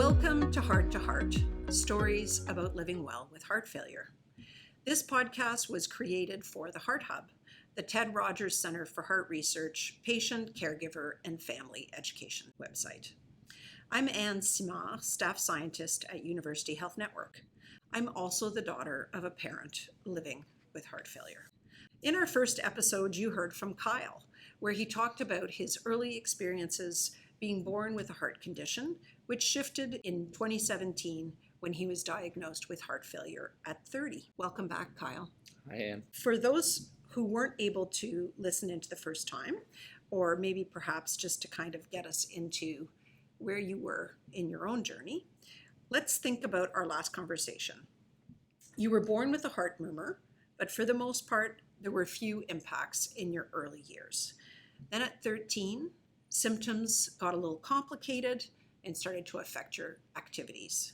Welcome to Heart2Heart, stories about living well with heart failure. This podcast was created for the Heart Hub, the Ted Rogers Center for Heart Research, patient, caregiver, and family education website. I'm Anne Simard, staff scientist at University Health Network. I'm also the daughter of a parent living with heart failure. In our first episode, you heard from Kyle, where he talked about his early experiences being born with a heart condition, which shifted in 2017 when he was diagnosed with heart failure at 30. Welcome back, Kyle. Hi, Anne. For those who weren't able to listen into the first time, or maybe perhaps just to kind of get us into where you were in your own journey, let's think about our last conversation. You were born with a heart murmur, but for the most part, there were few impacts in your early years. Then at 13, symptoms got a little complicated and started to affect your activities.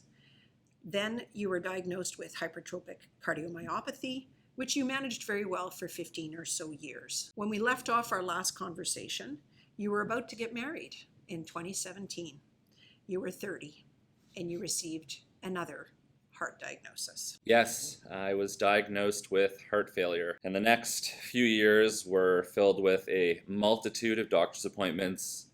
Then you were diagnosed with hypertrophic cardiomyopathy, which you managed very well for 15 or so years. When we left off our last conversation, you were about to get married in 2017. You were 30 and you received another heart diagnosis. Yes, I was diagnosed with heart failure, and the next few years were filled with a multitude of doctor's appointments,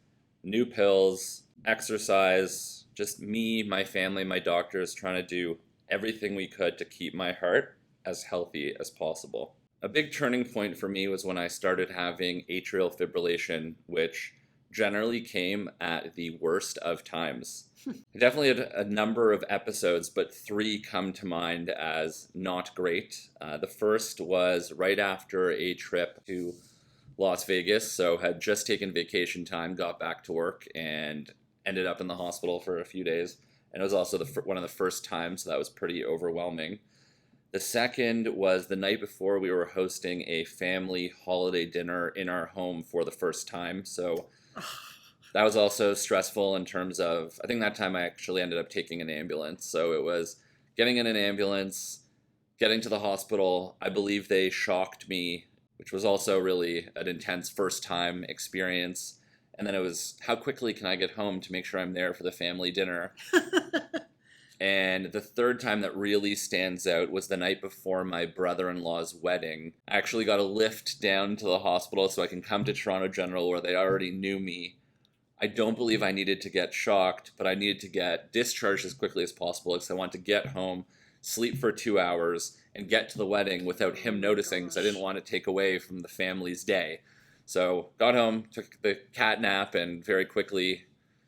new pills, exercise, just me, my family, my doctors trying to do everything we could to keep my heart as healthy as possible. A big turning point for me was when I started having atrial fibrillation, which generally came at the worst of times. I definitely had a number of episodes, but 3 come to mind as not great. The first was right after a trip to Las Vegas, so had just taken vacation time, got back to work, and ended up in the hospital for a few days. And it was also one of the first times, so that was pretty overwhelming. The second was the night before we were hosting a family holiday dinner in our home for the first time, so that was also stressful in terms of, I think that time I actually ended up taking an ambulance. So it was getting in an ambulance, getting to the hospital. I believe they shocked me, which was also really an intense first time experience. And then it was, how quickly can I get home to make sure I'm there for the family dinner? And the third time that really stands out was the night before my brother-in-law's wedding. I actually got a lift down to the hospital so I can come to Toronto General where they already knew me. I don't believe I needed to get shocked, but I needed to get discharged as quickly as possible because I wanted to get home, sleep for 2 hours, and get to the wedding without him noticing because I didn't want to take away from the family's day. So got home, took the cat nap, and very quickly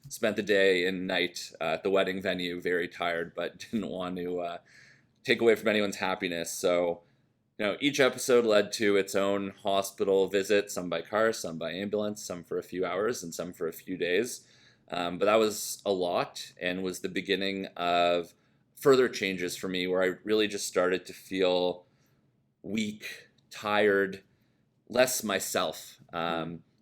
spent the day and night at the wedding venue, very tired, but didn't want to take away from anyone's happiness. So each episode led to its own hospital visit, some by car, some by ambulance, some for a few hours, and some for a few days. But that was a lot and was the beginning of further changes for me where I really just started to feel weak, tired, less myself.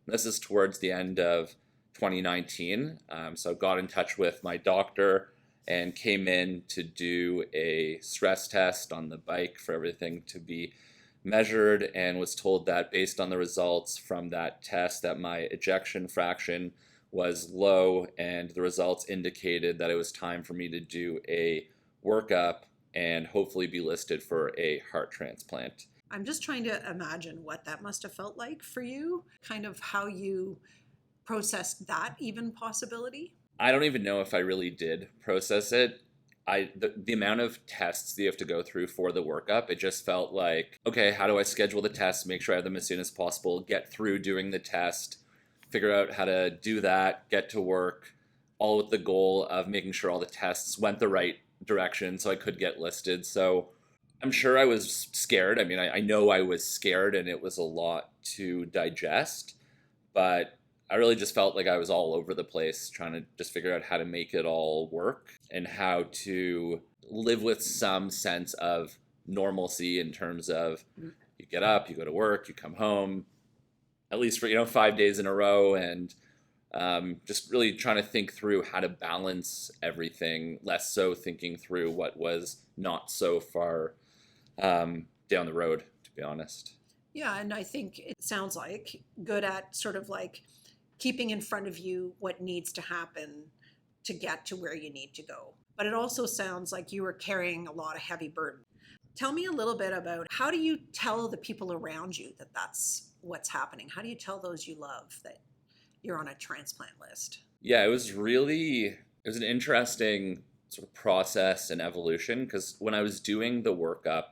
This is towards the end of 2019. So I got in touch with my doctor and came in to do a stress test on the bike for everything to be measured, and was told that based on the results from that test that my ejection fraction was low, and the results indicated that it was time for me to do a workup and hopefully be listed for a heart transplant. I'm just trying to imagine what that must have felt like for you, kind of how you processed that even possibility. I don't even know if I really did process it. The amount of tests that you have to go through for the workup, it just felt like, okay, how do I schedule the tests, make sure I have them as soon as possible, get through doing the test, figure out how to do that, get to work, all with the goal of making sure all the tests went the right direction so I could get listed. So I'm sure I was scared. I mean, I know I was scared and it was a lot to digest, but I really just felt like I was all over the place trying to just figure out how to make it all work and how to live with some sense of normalcy in terms of you get up, you go to work, you come home, at least for 5 days in a row, and just really trying to think through how to balance everything, less so thinking through what was not so far down the road, to be honest. Yeah, and I think it sounds like good at sort of like keeping in front of you what needs to happen to get to where you need to go. But it also sounds like you were carrying a lot of heavy burden. Tell me a little bit about how do you tell the people around you that that's what's happening? How do you tell those you love that you're on a transplant list? Yeah, it was an interesting sort of process and evolution, because when I was doing the workup,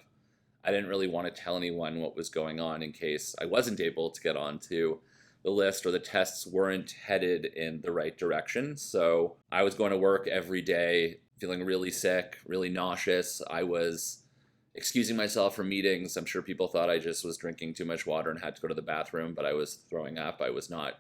I didn't really want to tell anyone what was going on in case I wasn't able to get onto the list or the tests weren't headed in the right direction. So I was going to work every day feeling really sick, really nauseous. I was excusing myself from meetings. I'm sure people thought I just was drinking too much water and had to go to the bathroom, but I was throwing up. I was not,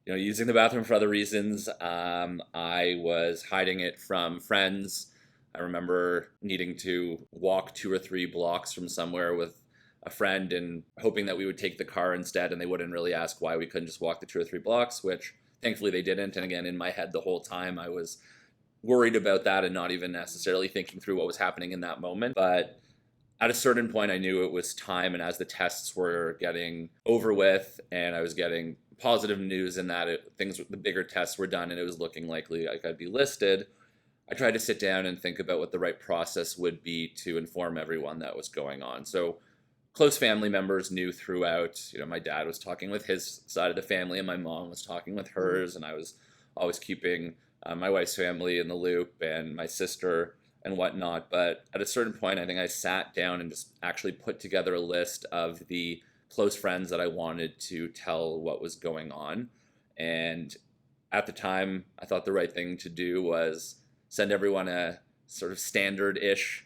using the bathroom for other reasons. I was hiding it from friends. I remember needing to walk 2 or 3 blocks from somewhere with a friend and hoping that we would take the car instead, and they wouldn't really ask why we couldn't just walk the 2 or 3 blocks, which thankfully they didn't. And again, in my head the whole time I was worried about that and not even necessarily thinking through what was happening in that moment. But at a certain point I knew it was time, and as the tests were getting over with and I was getting positive news in that the bigger tests were done and it was looking likely like I'd be listed, I tried to sit down and think about what the right process would be to inform everyone that was going on. So close family members knew throughout. My dad was talking with his side of the family and my mom was talking with hers, and I was always keeping my wife's family in the loop and my sister and whatnot. But at a certain point, I think I sat down and just actually put together a list of the close friends that I wanted to tell what was going on. And at the time, I thought the right thing to do was send everyone a sort of standard-ish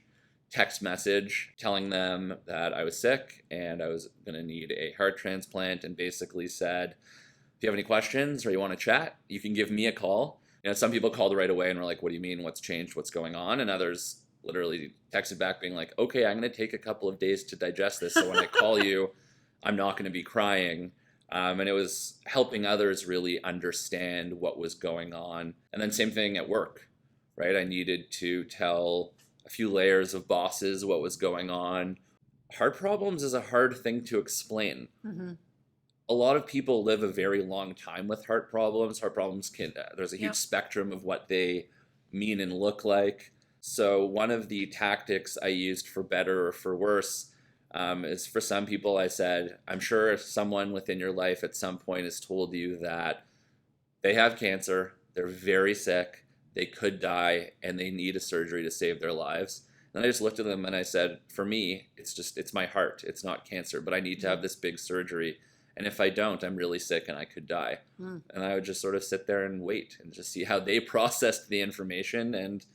text message telling them that I was sick and I was going to need a heart transplant, and basically said, if you have any questions or you want to chat, you can give me a call. Some people called right away and were like, what do you mean? What's changed? What's going on? And others literally texted back being like, okay, I'm going to take a couple of days to digest this, so when I call you, I'm not going to be crying. And it was helping others really understand what was going on. And then same thing at work, right? I needed to tell a few layers of bosses what was going on. Heart problems is a hard thing to explain. Mm-hmm. A lot of people live a very long time with heart problems. Heart problems there's a huge spectrum of what they mean and look like. So one of the tactics I used, for better or for worse, is for some people I said, I'm sure if someone within your life at some point has told you that they have cancer, they're very sick, they could die, and they need a surgery to save their lives. And I just looked at them and I said, for me, it's my heart. It's not cancer, but I need to have this big surgery. And if I don't, I'm really sick and I could die. Mm. And I would just sort of sit there and wait and just see how they processed the information, and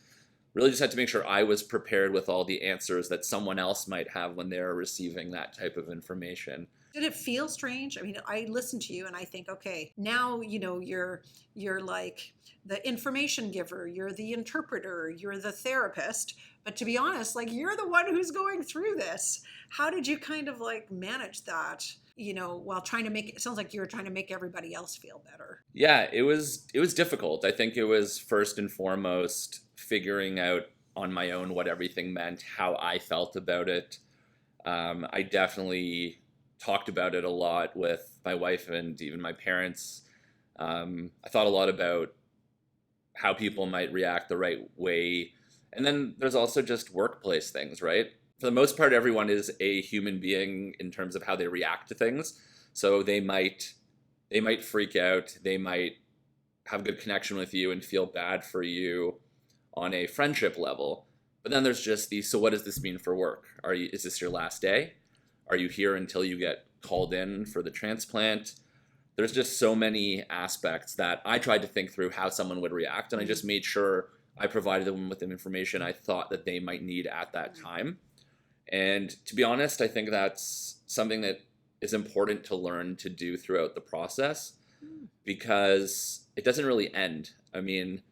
really just had to make sure I was prepared with all the answers that someone else might have when they're receiving that type of information. Did it feel strange? I mean, I listen to you and I think, okay, now, you're like the information giver, you're the interpreter, you're the therapist. But to be honest, like, you're the one who's going through this. How did you kind of like manage that, while trying to it sounds like you were trying to make everybody else feel better. Yeah, it was difficult. I think it was first and foremost figuring out on my own what everything meant, how I felt about it. I definitely talked about it a lot with my wife and even my parents. I thought a lot about how people might react the right way. And then there's also just workplace things, right? For the most part, everyone is a human being in terms of how they react to things. So they might freak out. They might have a good connection with you and feel bad for you on a friendship level. But then there's just so what does this mean for work? Is this your last day? Are you here until you get called in for the transplant? There's just so many aspects that I tried to think through how someone would react, and I just made sure I provided them with the information I thought that they might need at that time. And to be honest, I think that's something that is important to learn to do throughout the process, because it doesn't really end. I mean,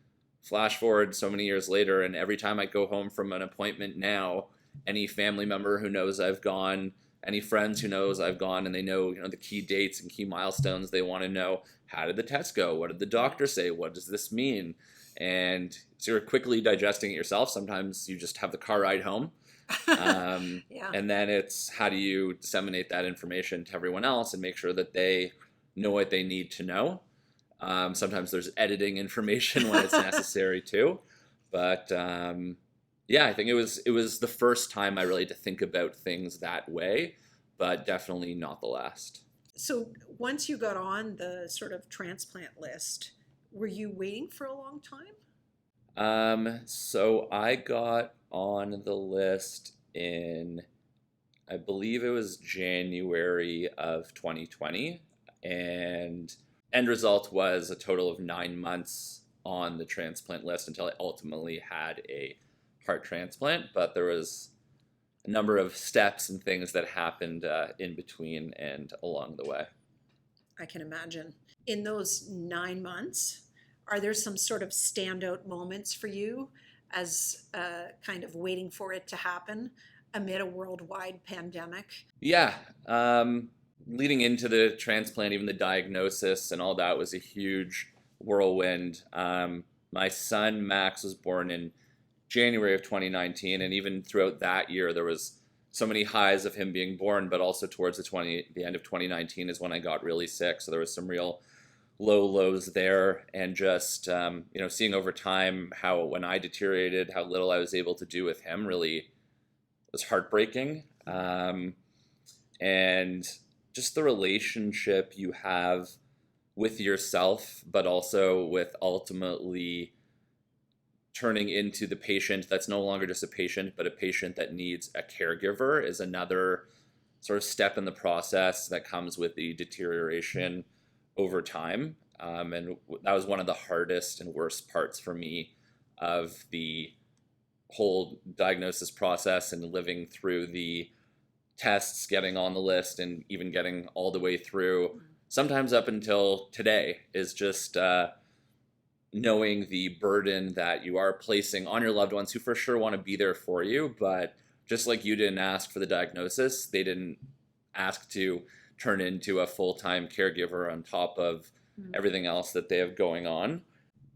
flash forward so many years later, and every time I go home from an appointment now, any family member who knows I've gone, any friends who knows I've gone, and they know, the key dates and key milestones, they want to know, how did the test go? What did the doctor say? What does this mean? And so you're quickly digesting it yourself. Sometimes you just have the car ride home. And then it's, how do you disseminate that information to everyone else and make sure that they know what they need to know? Sometimes there's editing information when it's necessary too. But yeah, I think it was the first time I really had to think about things that way, but definitely not the last. So once you got on the sort of transplant list, were you waiting for a long time? So I got on the list in, I believe it was January of 2020, and end result was a total of 9 months on the transplant list until I ultimately had a heart transplant. But there was a number of steps and things that happened in between and along the way. I can imagine. In those 9 months, are there some sort of standout moments for you as kind of waiting for it to happen amid a worldwide pandemic? Yeah, leading into the transplant, even the diagnosis and all that was a huge whirlwind. My son Max was born in January of 2019, and even throughout that year, there was so many highs of him being born, but also towards the end of 2019 is when I got really sick. So there was some real low lows there, and just seeing over time how when I deteriorated, how little I was able to do with him really was heartbreaking. And just the relationship you have with yourself, but also with ultimately turning into the patient that's no longer just a patient, but a patient that needs a caregiver is another sort of step in the process that comes with the deterioration over time. And that was one of the hardest and worst parts for me of the whole diagnosis process and living through the tests, getting on the list, and even getting all the way through, sometimes up until today, is just knowing the burden that you are placing on your loved ones who for sure want to be there for you, but just like you didn't ask for the diagnosis, they didn't ask to turn into a full-time caregiver on top of everything else that they have going on.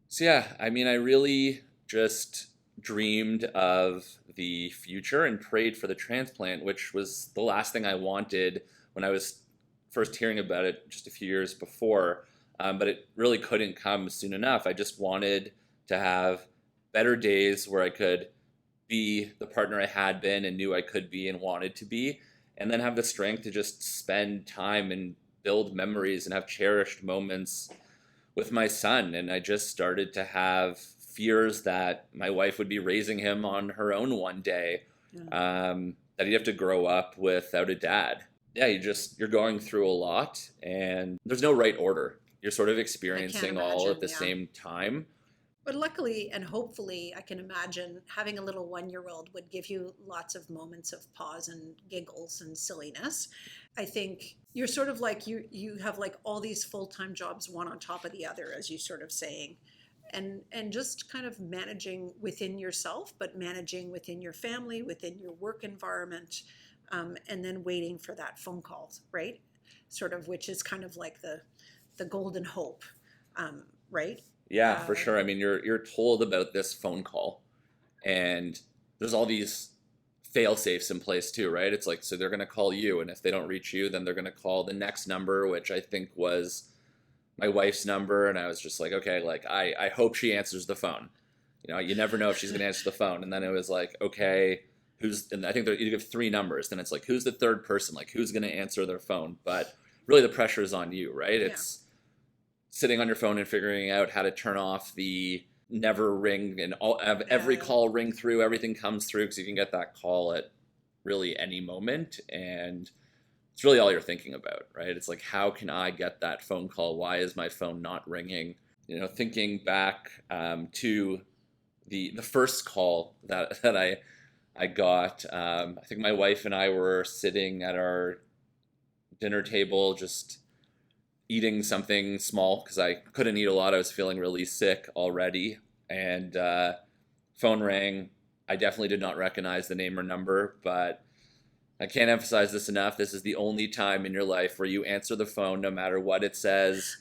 So yeah, I mean, I really just dreamed of the future and prayed for the transplant, which was the last thing I wanted when I was first hearing about it just a few years before. But it really couldn't come soon enough. I just wanted to have better days where I could be the partner I had been and knew I could be and wanted to be, and then have the strength to just spend time and build memories and have cherished moments with my son. And I just started to have fears that my wife would be raising him on her own one day, that he'd have to grow up without a dad. Yeah, you're going through a lot, and there's no right order. You're sort of experiencing all at the same time. But luckily and hopefully, I can imagine having a little 1-year-old would give you lots of moments of pause and giggles and silliness. I think you're sort of like you have like all these full-time jobs, one on top of the other, as you sort of saying, and just kind of managing within yourself, but managing within your family, within your work environment, and then waiting for that phone call, right? Sort of, which is kind of like the golden hope, right? Yeah, for sure. I mean, you're told about this phone call, and there's all these fail safes in place too, right? It's like, so they're going to call you, and if they don't reach you, then they're going to call the next number, which I think was my wife's number. And I was just like, okay, like I hope she answers the phone. You never know if she's going to answer the phone. And then it was like, okay, and I think you give 3 numbers. Then it's like, who's the third person? Like, who's going to answer their phone? But really, the pressure is on you, right? It's sitting on your phone and figuring out how to turn off the never ring and have every call ring through, everything comes through, because you can get that call at really any moment, and it's really all you're thinking about, right? It's like, how can I get that phone call? Why is my phone not ringing? Thinking back to the first call that I got, I think my wife and I were sitting at our dinner table just eating something small because I couldn't eat a lot. I was feeling really sick already, and phone rang. I definitely did not recognize the name or number, but I can't emphasize this enough. This is the only time in your life where you answer the phone no matter what it says.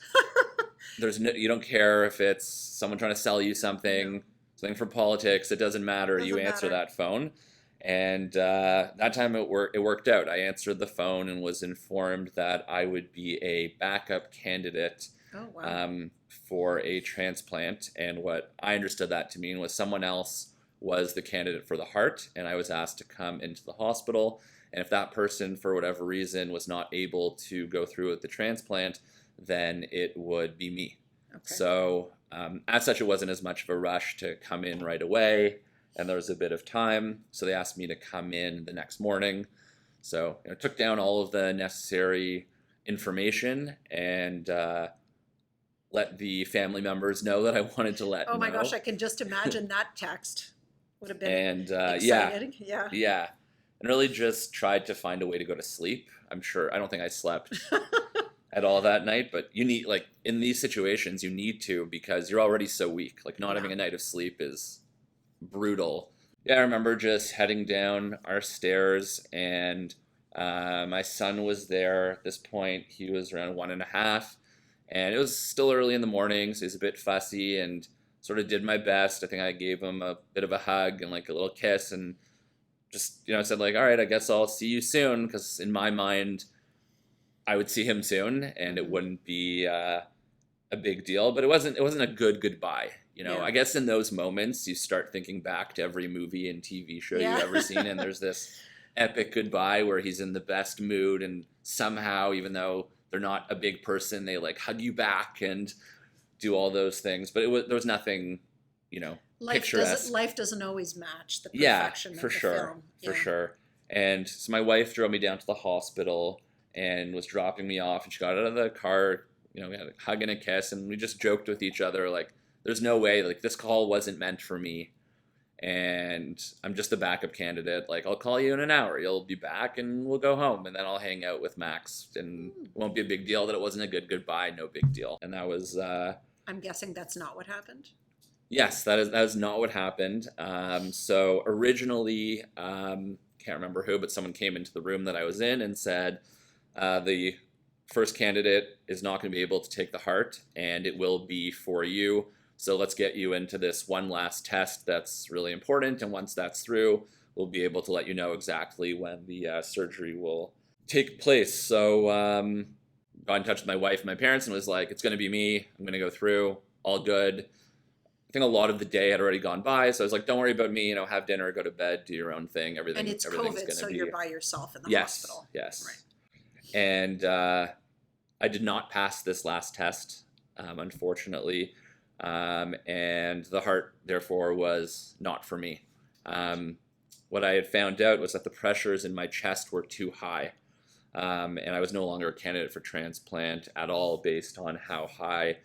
You don't care if it's someone trying to sell you something for politics. It doesn't matter. You answer that phone. And that time it worked out. I answered the phone and was informed that I would be a backup candidate Oh, wow. for a transplant. And what I understood that to mean was someone else was the candidate for the heart, and I was asked to come into the hospital. And if that person, for whatever reason, was not able to go through with the transplant, then it would be me. Okay. So, as such, it wasn't as much of a rush to come in right away, and there was a bit of time. So they asked me to come in the next morning. So, took down all of the necessary information and let the family members know that I wanted to let Oh my know. gosh, I can just imagine that text would have been And exciting. Yeah. yeah, and really just tried to find a way to go to sleep. I don't think I slept at all that night, but you need, like, in these situations, you need to, because you're already so weak. Like, not having a night of sleep is brutal. Yeah, I remember just heading down our stairs, and my son was there at this point. He was around 1.5, and it was still early in the morning, so he's a bit fussy, and sort of did my best. I think I gave him a bit of a hug and like a little kiss, and just, said like, all right, I guess I'll see you soon, because in my mind, I would see him soon, and it wouldn't be a big deal. But it wasn't a good goodbye. Yeah. I guess in those moments, you start thinking back to every movie and TV show Yeah. you've ever seen, and there's this epic goodbye where he's in the best mood, and somehow, even though they're not a big person, they like hug you back and do all those things. But there was nothing, picturesque. Life doesn't always match the Yeah, perfection for of the sure, film. for sure. And so my wife drove me down to the hospital and was dropping me off, and she got out of the car. We had a hug and a kiss, and we just joked with each other like, there's no way, like, this call wasn't meant for me, and I'm just a backup candidate. Like, I'll call you in an hour, you'll be back, and we'll go home, and then I'll hang out with Max, and it won't be a big deal that it wasn't a good goodbye. No big deal. And that was I'm guessing that's not what happened. yes, that is not what happened. So originally, can't remember who, but someone came into the room that I was in and said, the first candidate is not going to be able to take the heart, and it will be for you. So let's get you into this one last test that's really important, and once that's through, we'll be able to let you know exactly when the surgery will take place. So got in touch with my wife and my parents and was like, it's going to be me. I'm going to go through. All good. I think a lot of the day had already gone by, so I was like, don't worry about me. Have dinner, go to bed, do your own thing. And it's COVID, so you're by yourself in the hospital. Yes. Right. And I did not pass this last test, unfortunately. And the heart, therefore, was not for me. What I had found out was that the pressures in my chest were too high. And I was no longer a candidate for transplant at all, based on how high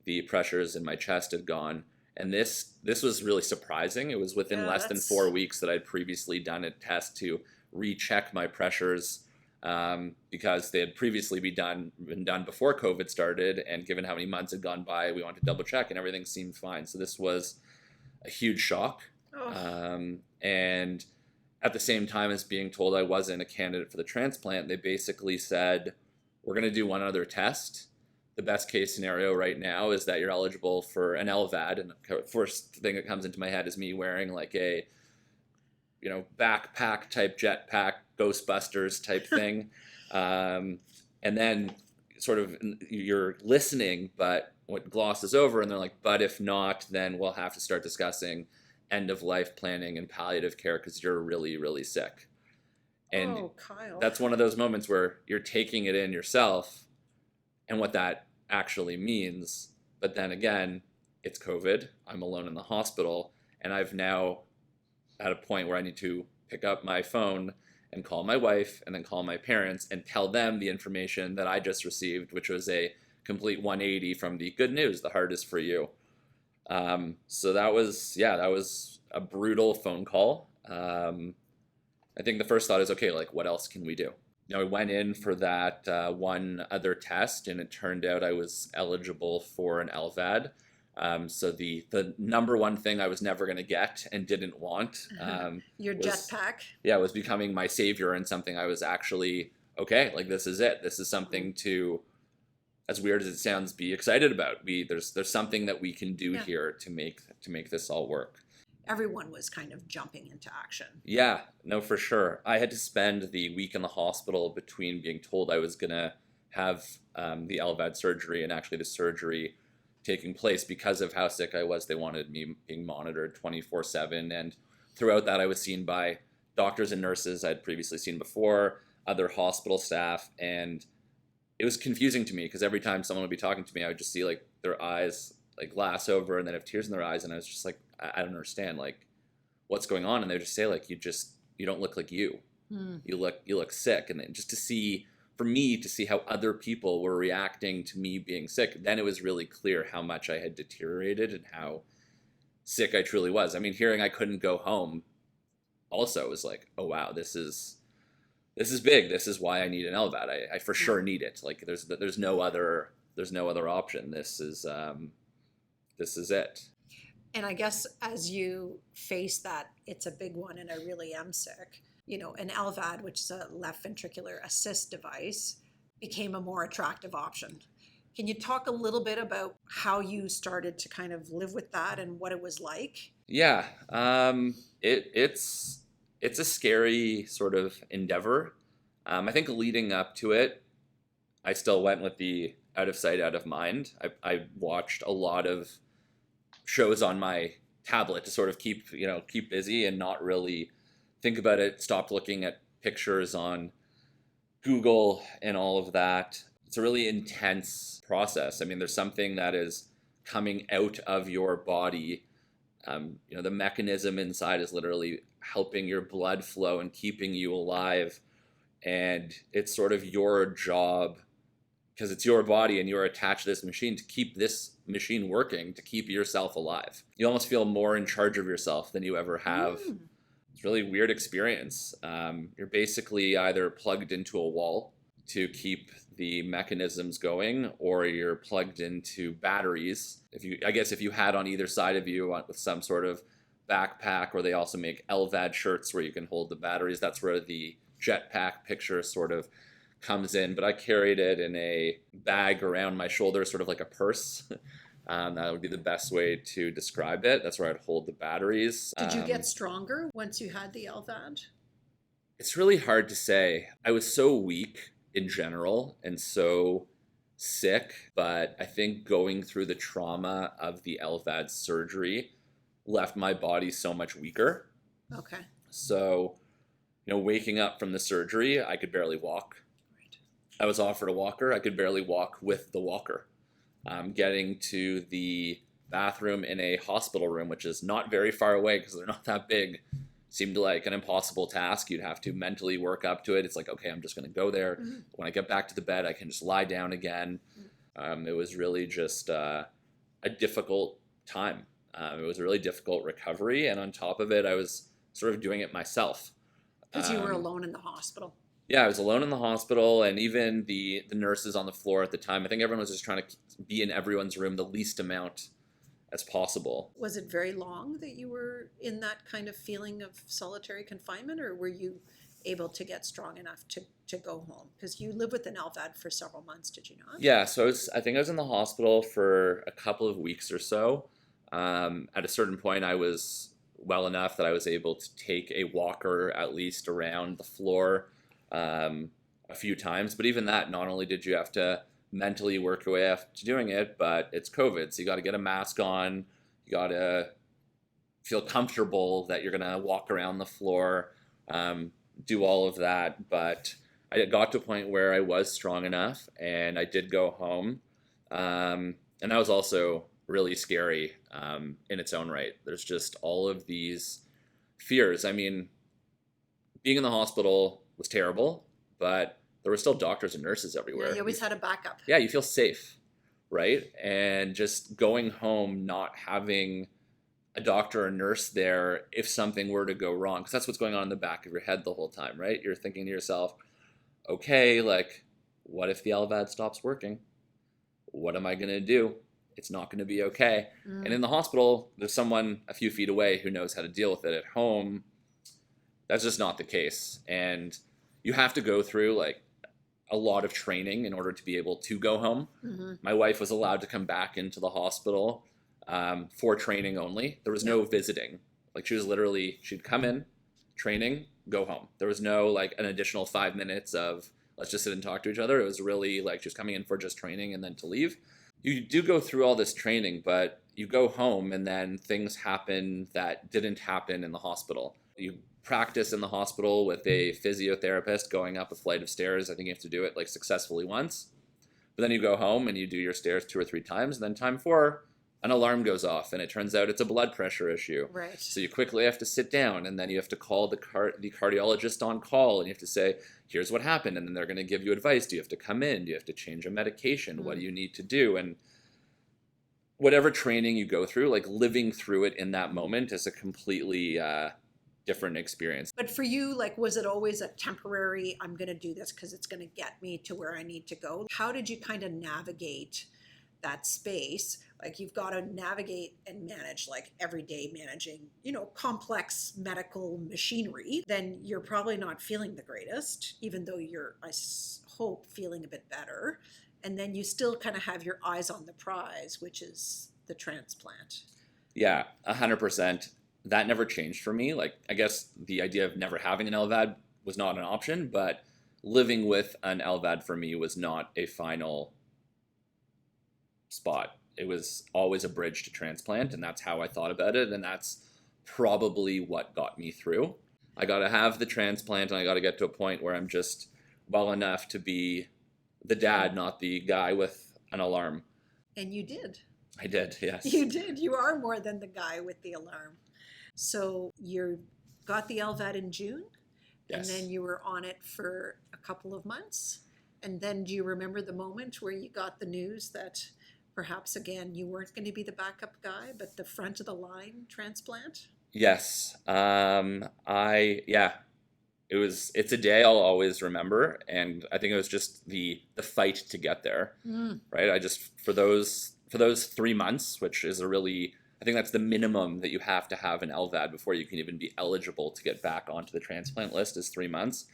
the pressures in my chest had gone. And this was really surprising. It was within less than 4 weeks that I'd previously done a test to recheck my pressures, because they had previously been done before COVID started, and given how many months had gone by, we wanted to double check, and everything seemed fine. So this was a huge shock. And at the same time as being told I wasn't a candidate for the transplant, they basically said, we're going to do one other test. The best case scenario right now is that you're eligible for an LVAD. And the first thing that comes into my head is me wearing like a, backpack type jetpack, Ghostbusters type thing. And then sort of you're listening, but what glosses over, and they're like, but if not, then we'll have to start discussing end of life planning and palliative care, because you're really, really sick. And Kyle, that's one of those moments where you're taking it in yourself and what that actually means. But then again, it's COVID, I'm alone in the hospital, and I've now at a point where I need to pick up my phone and call my wife and then call my parents and tell them the information that I just received, which was a complete 180 from the good news, the heart is for you. So that was a brutal phone call. I think the first thought is, okay, like, what else can we do? I went in for that one other test, and it turned out I was eligible for an LVAD. So the number one thing I was never going to get and didn't want your jetpack. Yeah, was becoming my savior, and something I was actually, okay, like, this is it. This is something to, as weird as it sounds, be excited about. There's something that we can do here to make this all work. Everyone was kind of jumping into action. Yeah, no, for sure. I had to spend the week in the hospital between being told I was going to have the LVAD surgery, and actually the surgery taking place, because of how sick I was, they wanted me being monitored 24/7. And throughout that, I was seen by doctors and nurses I'd previously seen before, other hospital staff, and it was confusing to me because every time someone would be talking to me, I would just see like their eyes like glass over and then have tears in their eyes, and I was just like, I don't understand, like, what's going on? And they would just say like, you don't look like you. You look sick. And then just to see, for me to see how other people were reacting to me being sick, then it was really clear how much I had deteriorated and how sick I truly was. I mean, hearing I couldn't go home also was like, oh wow, this is big. This is why I need an LVAD. I for sure need it. Like there's no other option. This is it. And I guess as you face that, it's a big one and I really am sick, an LVAD, which is a left ventricular assist device, became a more attractive option. Can you talk a little bit about how you started to kind of live with that and what it was like? Yeah, it's a scary sort of endeavor. I think leading up to it, I still went with the out of sight, out of mind. I watched a lot of shows on my tablet to sort of keep busy and not really think about it. Stopped looking at pictures on Google and all of that. It's a really intense process. I mean, there's something that is coming out of your body. The mechanism inside is literally helping your blood flow and keeping you alive. And it's sort of your job, because it's your body and you're attached to this machine, to keep this machine working, to keep yourself alive. You almost feel more in charge of yourself than you ever have. It's a really weird experience. You're basically either plugged into a wall to keep the mechanisms going, or you're plugged into batteries. If you had on either side of you with some sort of backpack, or they also make LVAD shirts where you can hold the batteries. That's where the jetpack picture sort of comes in. But I carried it in a bag around my shoulder, sort of like a purse. That would be the best way to describe it. That's where I'd hold the batteries. Did you get stronger once you had the LVAD? It's really hard to say. I was so weak in general and so sick, but I think going through the trauma of the LVAD surgery left my body so much weaker. Okay. So, waking up from the surgery, I could barely walk. Right. I was offered a walker. I could barely walk with the walker. Getting to the bathroom in a hospital room, which is not very far away because they're not that big, seemed like an impossible task. You'd have to mentally work up to it. It's like, okay, I'm just going to go there. Mm-hmm. When I get back to the bed, I can just lie down again. It was really just a difficult time. It was a really difficult recovery. And on top of it, I was sort of doing it myself. Because you were alone in the hospital. Yeah, I was alone in the hospital, and even the nurses on the floor at the time, I think everyone was just trying to be in everyone's room the least amount as possible. Was it very long that you were in that kind of feeling of solitary confinement, or were you able to get strong enough to go home? Because you lived with an LVAD for several months, did you not? Yeah, so I think I was in the hospital for a couple of weeks or so. At a certain point, I was well enough that I was able to take a walker at least around the floor a few times. But even that, not only did you have to mentally work your way up to doing it, but it's COVID, so you got to get a mask on. You got to feel comfortable that you're going to walk around the floor, do all of that. But I got to a point where I was strong enough, and I did go home. And that was also really scary in its own right. There's just all of these fears. I mean, being in the hospital was terrible, but there were still doctors and nurses everywhere. Yeah, you always had a backup. Yeah, you feel safe, right? And just going home, not having a doctor or nurse there if something were to go wrong, because that's what's going on in the back of your head the whole time, right? You're thinking to yourself, okay, like, what if the LVAD stops working? What am I going to do? It's not going to be okay. And in the hospital, there's someone a few feet away who knows how to deal with it. At home, that's just not the case. And you have to go through like a lot of training in order to be able to go home. Mm-hmm. My wife was allowed to come back into the hospital for training only. There was no visiting. Like she'd come in, training, go home. There was no like an additional 5 minutes of let's just sit and talk to each other. It was really like just coming in for just training and then to leave. You do go through all this training, but you go home and then things happen that didn't happen in the hospital. You practice in the hospital with a physiotherapist going up a flight of stairs. I think you have to do it like successfully once. But then you go home and you do your stairs 2 or 3 times. And then time 4, an alarm goes off and it turns out it's a blood pressure issue. Right. So you quickly have to sit down and then you have to call the cardiologist on call and you have to say, here's what happened. And then they're going to give you advice. Do you have to come in? Do you have to change a medication? What do you need to do? And whatever training you go through, like living through it in that moment is a completely different experience. But for you, like, was it always a temporary, I'm going to do this because it's going to get me to where I need to go? How did you kind of navigate that space? Like, you've got to navigate and manage, like, every day managing, you know, complex medical machinery. Then you're probably not feeling the greatest, even though you're, I hope, feeling a bit better. And then you still kind of have your eyes on the prize, which is the transplant. Yeah, 100%. That never changed for me. Like, I guess the idea of never having an LVAD was not an option, but living with an LVAD for me was not a final spot. It was always a bridge to transplant, and that's how I thought about it, and that's probably what got me through. I got to have the transplant, and I got to get to a point where I'm just well enough to be the dad, not the guy with an alarm. And you did. I did, yes. You did. You are more than the guy with the alarm. So you got the LVAD in June, Yes. and then you were on it for a couple of months. And then do you remember the moment where you got the news that perhaps again you weren't going to be the backup guy, but the front of the line transplant? Yes. It's a day I'll always remember, and I think it was just the fight to get there. Right? I just for those 3 months, which is I think that's the minimum that you have to have an LVAD before you can even be eligible to get back onto the transplant list, is 3 months.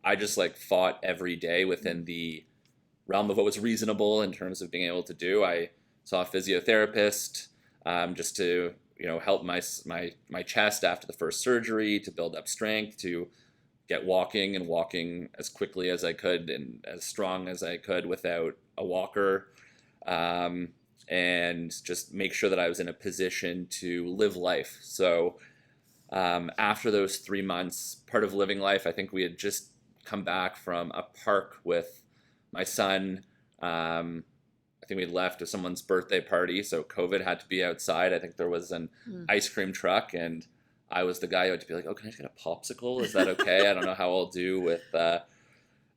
I just like fought every day within the realm of what was reasonable in terms of being able to do. I saw a physiotherapist just to help my chest after the first surgery, to build up strength, to get walking as quickly as I could and as strong as I could without a walker. And just make sure that I was in a position to live life. So after those 3 months, part of living life, I think we had just come back from a park with my son. I think we'd left to someone's birthday party, so COVID had to be outside. I think there was an ice cream truck, and I was the guy who had to be like, oh, can I just get a popsicle? Is that okay? I don't know how I'll do with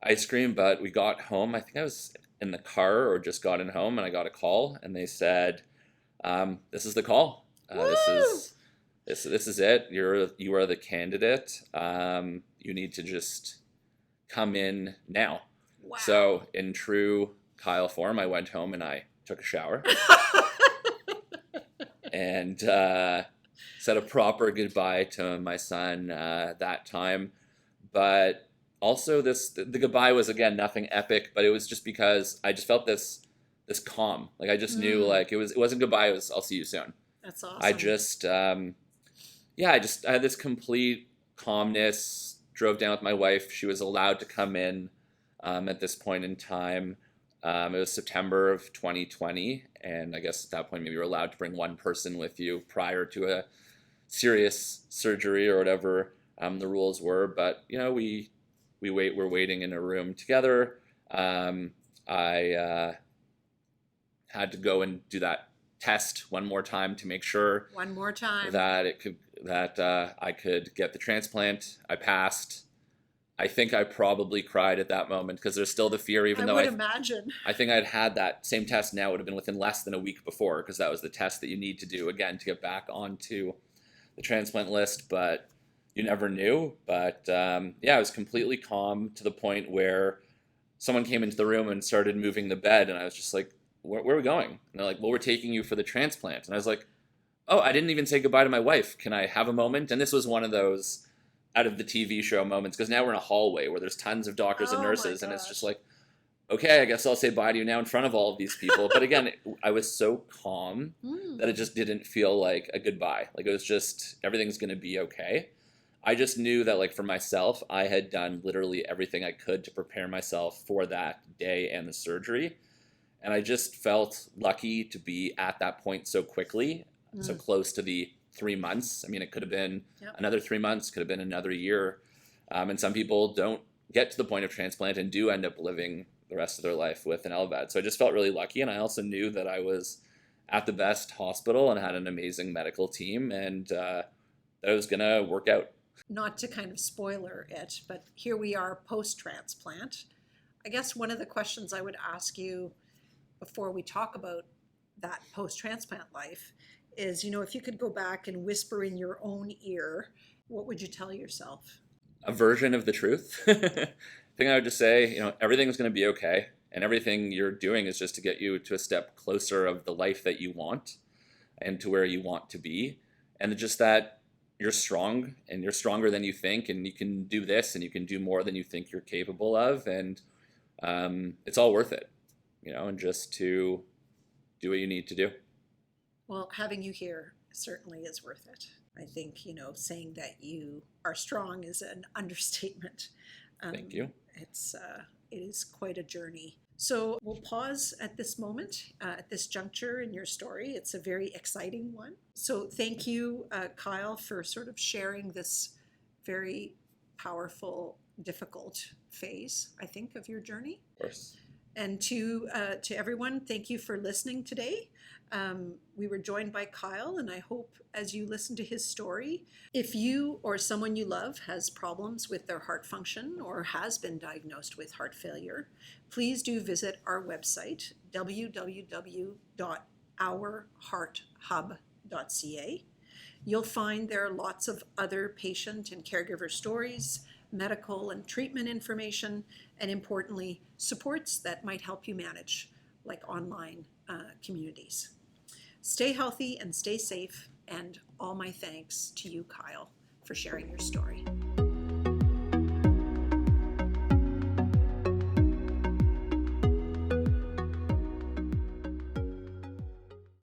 ice cream, but we got home. I think I was in the car or just gotten home, and I got a call, and they said, "This is the call. This is it. You are the candidate. You need to just come in now." Wow. So in true Kyle form, I went home and I took a shower and said a proper goodbye to my son that time, but. Also, the goodbye was, again, nothing epic, but it was just because I just felt this calm. Like, I just knew, like, it wasn't goodbye, it was, I'll see you soon. That's awesome. I just, I had this complete calmness, drove down with my wife. She was allowed to come in at this point in time. It was September of 2020, and I guess at that point, maybe you were allowed to bring one person with you prior to a serious surgery or whatever the rules were. But, we're waiting in a room together. I had to go and do that test one more time to make sure that I could get the transplant. I passed. I think I probably cried at that moment because there's still the fear, even though imagine. I think I'd had that same test now. It would have been within less than a week before, because that was the test that you need to do again to get back onto the transplant list. But you never knew. But I was completely calm to the point where someone came into the room and started moving the bed, and I was just like, where are we going? And they're like, well, we're taking you for the transplant. And I was like, oh, I didn't even say goodbye to my wife. Can I have a moment? And this was one of those out of the TV show moments, because now we're in a hallway where there's tons of doctors and nurses, and it's just like, okay, I guess I'll say bye to you now in front of all of these people. But again, I was so calm that it just didn't feel like a goodbye. Like, it was just, everything's going to be okay. I just knew that, like, for myself, I had done literally everything I could to prepare myself for that day and the surgery. And I just felt lucky to be at that point so quickly, so close to the 3 months. I mean, it could have been another 3 months, could have been another year. And some people don't get to the point of transplant and do end up living the rest of their life with an LVAD. So I just felt really lucky. And I also knew that I was at the best hospital and had an amazing medical team, and that it was going to work out. Not to kind of spoiler it, but here we are post-transplant. I guess one of the questions I would ask you before we talk about that post-transplant life is, if you could go back and whisper in your own ear, what would you tell yourself? A version of the truth. I think I would just say, everything's going to be okay. And everything you're doing is just to get you to a step closer of the life that you want and to where you want to be. And just that you're strong and you're stronger than you think, and you can do this and you can do more than you think you're capable of. And it's all worth it, and just to do what you need to do. Well, having you here certainly is worth it. I think, saying that you are strong is an understatement. Thank you. It is quite a journey. So we'll pause at this moment, at this juncture in your story. It's a very exciting one. So thank you, Kyle, for sort of sharing this very powerful, difficult phase, I think, of your journey. Of course. And to everyone, thank you for listening today. We were joined by Kyle, and I hope as you listen to his story, if you or someone you love has problems with their heart function or has been diagnosed with heart failure, please do visit our website, www.ourhearthub.ca. You'll find there are lots of other patient and caregiver stories, medical and treatment information, and importantly, supports that might help you manage, like online communities. Stay healthy and stay safe, and all my thanks to you, Kyle, for sharing your story.